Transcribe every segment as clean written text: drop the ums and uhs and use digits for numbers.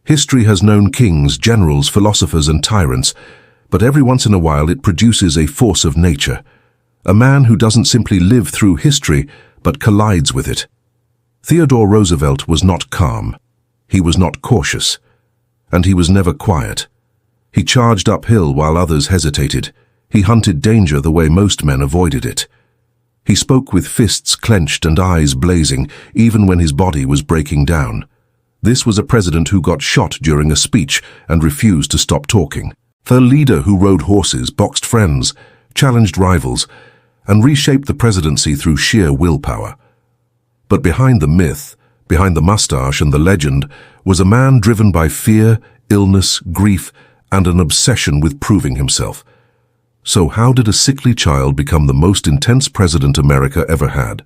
History has known kings, generals, philosophers, and tyrants, but every once in a while it produces a force of nature, a man who doesn't simply live through history, but collides with it. Theodore Roosevelt was not calm. He was not cautious. And he was never quiet. He charged uphill while others hesitated. He hunted danger the way most men avoided it. He spoke with fists clenched and eyes blazing, even when his body was breaking down. This was a president who got shot during a speech and refused to stop talking. The leader who rode horses, boxed friends, challenged rivals, and reshaped the presidency through sheer willpower. But behind the myth, behind the mustache and the legend, was a man driven by fear, illness, grief, and an obsession with proving himself. So how did a sickly child become the most intense president America ever had?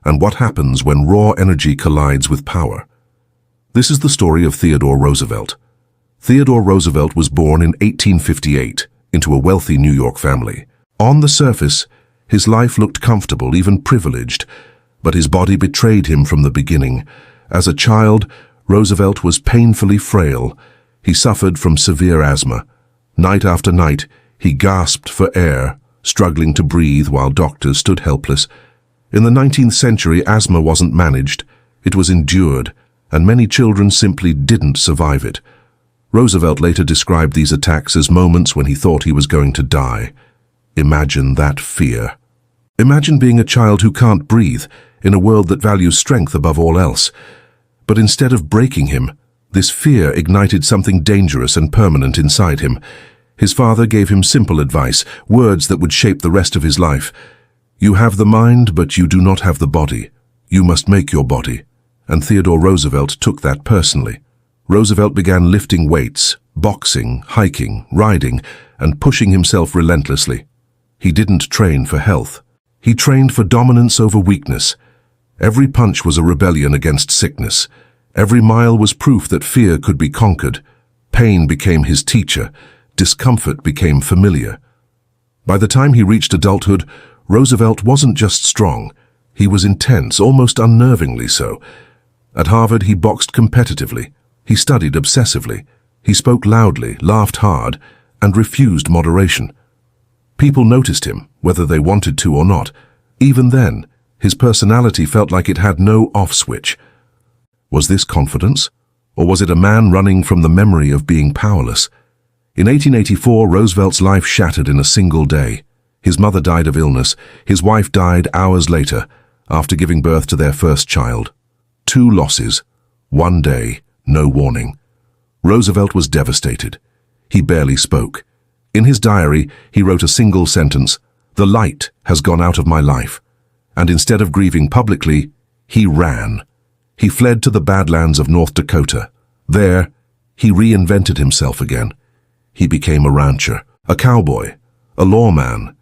And what happens when raw energy collides with power? This is the story of Theodore Roosevelt. Theodore Roosevelt was born in 1858 into a wealthy New York family. On the surface, his life looked comfortable, even privileged, but his body betrayed him from the beginning. As a child, Roosevelt was painfully frail. He suffered from severe asthma. Night after night, he gasped for air, struggling to breathe while doctors stood helpless. In the 19th century, asthma wasn't managed. It was endured, and many children simply didn't survive it. Roosevelt later described these attacks as moments when he thought he was going to die. Imagine that fear. Imagine being a child who can't breathe in a world that values strength above all else. But instead of breaking him, this fear ignited something dangerous and permanent inside him. His father gave him simple advice, words that would shape the rest of his life. You have the mind, but you do not have the body. You must make your body. And Theodore Roosevelt took that personally. Roosevelt began lifting weights, boxing, hiking, riding, and pushing himself relentlessly. He didn't train for health. He trained for dominance over weakness. Every punch was a rebellion against sickness. Every mile was proof that fear could be conquered. Pain became his teacher. Discomfort became familiar. By the time he reached adulthood, Roosevelt wasn't just strong. He was intense, almost unnervingly so. At Harvard, he boxed competitively. He studied obsessively. He spoke loudly, laughed hard, and refused moderation. People noticed him, whether they wanted to or not. Even then, his personality felt like it had no off switch. Was this confidence? Or was it a man running from the memory of being powerless? In 1884, Roosevelt's life shattered in a single day. His mother died of illness. His wife died hours later, after giving birth to their first child. 2 losses. 1 day. No warning. Roosevelt was devastated. He barely spoke. In his diary, he wrote a single sentence, "The light has gone out of my life." And instead of grieving publicly, he ran. He fled to the Badlands of North Dakota. There, he reinvented himself again. He became a rancher, a cowboy, a lawman.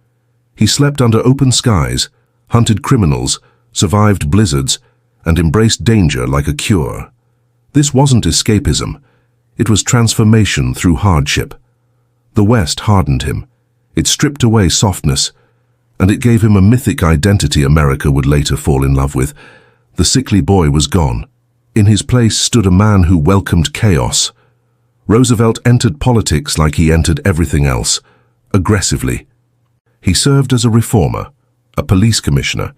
He slept under open skies, hunted criminals, survived blizzards, and embraced danger like a cure. This wasn't escapism. It was transformation through hardship. The West hardened him. It stripped away softness, and it gave him a mythic identity America would later fall in love with. The sickly boy was gone. In his place stood a man who welcomed chaos. Roosevelt entered politics like he entered everything else, aggressively. He served as a reformer, a police commissioner,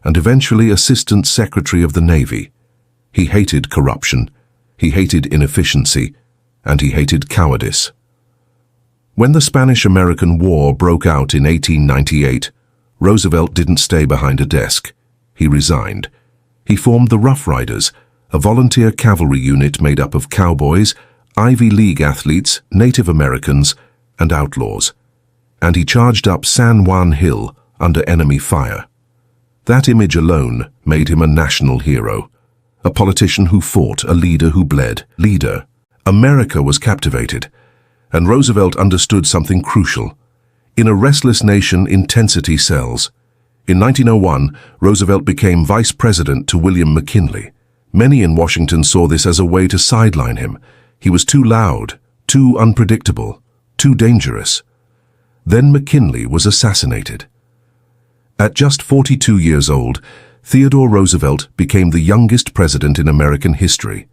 and eventually Assistant Secretary of the Navy. He hated corruption, he hated inefficiency, and he hated cowardice. When the Spanish-American War broke out in 1898, Roosevelt didn't stay behind a desk. He resigned. He formed the Rough Riders, a volunteer cavalry unit made up of cowboys, Ivy League athletes, Native Americans, and outlaws. And he charged up San Juan Hill under enemy fire. That image alone made him a national hero. A politician who fought, a leader who bled. Leader. America was captivated, and Roosevelt understood something crucial. In a restless nation, intensity sells. In 1901, Roosevelt became vice president to William McKinley. Many in Washington saw this as a way to sideline him. He was too loud, too unpredictable, too dangerous. Then McKinley was assassinated. At just 42 years old, Theodore Roosevelt became the youngest president in American history.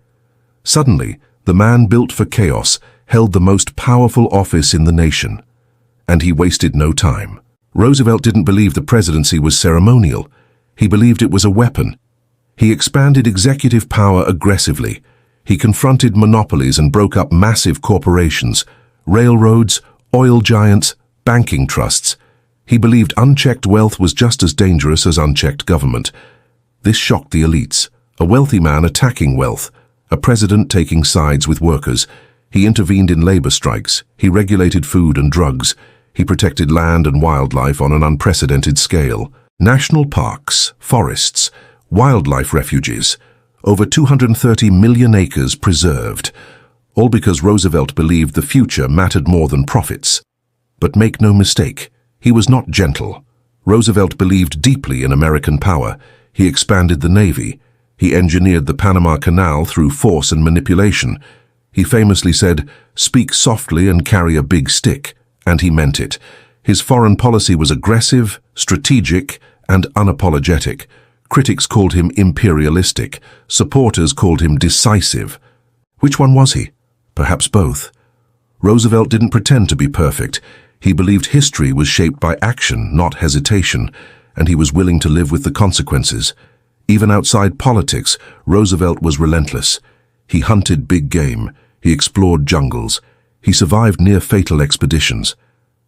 Suddenly, The man built for chaos held the most powerful office in the nation. And he wasted no time. Roosevelt didn't believe the presidency was ceremonial. He believed it was a weapon. He expanded executive power aggressively. He confronted monopolies and broke up massive corporations, railroads, oil giants, banking trusts. He believed unchecked wealth was just as dangerous as unchecked government. This shocked the elites. A wealthy man attacking wealth, a president taking sides with workers. He intervened in labor strikes. He regulated food and drugs. He protected land and wildlife on an unprecedented scale. National parks, forests, wildlife refuges, over 230 million acres preserved, all because Roosevelt believed the future mattered more than profits. But make no mistake, he was not gentle. Roosevelt believed deeply in American power. He expanded the Navy. He engineered the Panama Canal through force and manipulation. He famously said, "Speak softly and carry a big stick," and he meant it. His foreign policy was aggressive, strategic, and unapologetic. Critics called him imperialistic. Supporters called him decisive. Which one was he? Perhaps both. Roosevelt didn't pretend to be perfect. He believed history was shaped by action, not hesitation, and he was willing to live with the consequences. Even outside politics, Roosevelt was relentless. He hunted big game. He explored jungles. He survived near-fatal expeditions.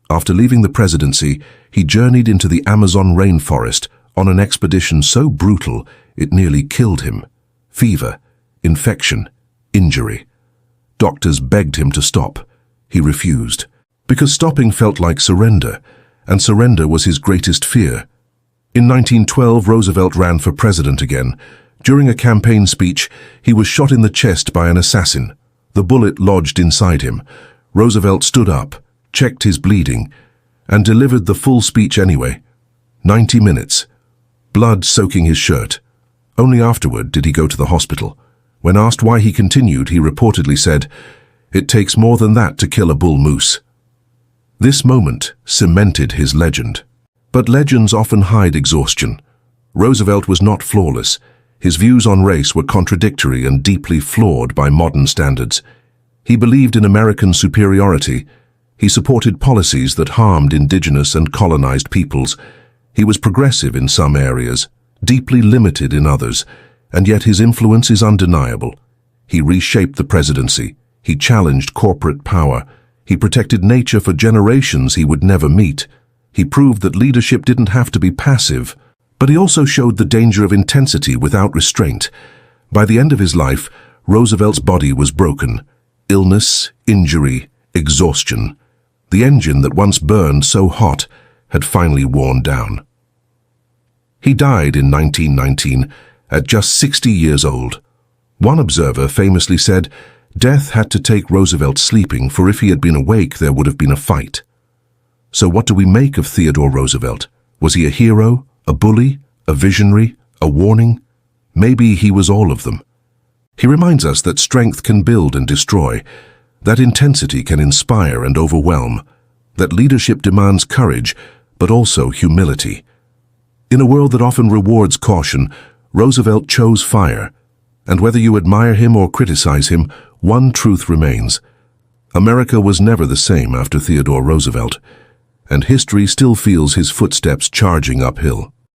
After leaving the presidency, he journeyed into the Amazon rainforest on an expedition so brutal it nearly killed him. Fever, infection, injury. Doctors begged him to stop. He refused, because stopping felt like surrender, and surrender was his greatest fear. In 1912, Roosevelt ran for president again. During a campaign speech, he was shot in the chest by an assassin. The bullet lodged inside him. Roosevelt stood up, checked his bleeding, and delivered the full speech anyway. 90 minutes. Blood soaking his shirt. Only afterward did he go to the hospital. When asked why he continued, he reportedly said, "It takes more than that to kill a bull moose." This moment cemented his legend. But legends often hide exhaustion. Roosevelt was not flawless. His views on race were contradictory and deeply flawed by modern standards. He believed in American superiority. He supported policies that harmed indigenous and colonized peoples. He was progressive in some areas, deeply limited in others, and yet his influence is undeniable. He reshaped the presidency. He challenged corporate power. He protected nature for generations he would never meet. He proved that leadership didn't have to be passive, but he also showed the danger of intensity without restraint. By the end of his life, Roosevelt's body was broken. Illness, injury, exhaustion. The engine that once burned so hot had finally worn down. He died in 1919 at just 60 years old. One observer famously said, "Death had to take Roosevelt sleeping, for if he had been awake, there would have been a fight." So what do we make of Theodore Roosevelt? Was he a hero, a bully, a visionary, a warning? Maybe he was all of them. He reminds us that strength can build and destroy, that intensity can inspire and overwhelm, that leadership demands courage, but also humility. In a world that often rewards caution, Roosevelt chose fire. And whether you admire him or criticize him, one truth remains. America was never the same after Theodore Roosevelt, and history still feels his footsteps charging uphill.